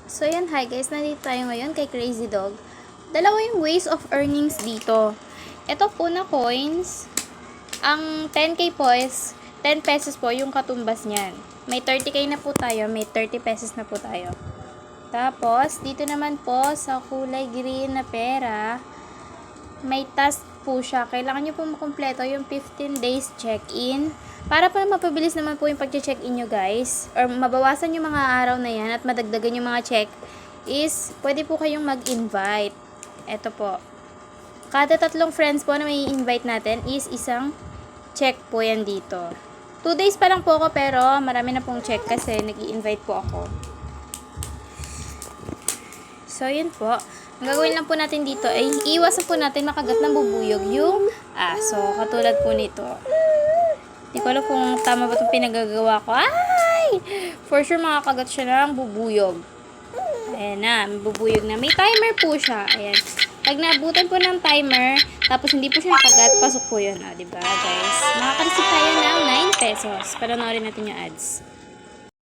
So yan, hi guys, nandito tayo ngayon kay Crazy Dog. Dalawa yung ways of earnings dito. Ito po na coins, ang 10k po is 10 pesos po yung katumbas niyan. May 30k na po tayo, may 30 pesos na po tayo. Tapos, dito naman po sa kulay green na pera, may task po siya. Kailangan nyo po makumpleto yung 15 days check-in. Para po mapabilis naman po yung pag-check-in nyo guys, or mabawasan yung mga araw na yan at madagdagan yung mga check, is pwede po kayong mag-invite. Eto po. Kada 3 friends po na may invite natin is isang check po yan dito. 2 days pa lang po ako pero marami na pong check kasi nag-i-invite po ako. So, yun po. Ang gagawin lang po natin dito ay iwasan po natin makagat ng bubuyog yung aso. Katulad po nito. Hindi ko alam kung tama ba itong pinagagawa ko. Ay! For sure makakagat siya ng bubuyog. Ayan na, may bubuyog na. May timer po siya. Ayan. Pag naabutan po ng timer, tapos hindi po siya nakagat, pasok po yun. O, diba guys? Makaka-receive tayo ng 9 pesos. Panoorin natin yung ads.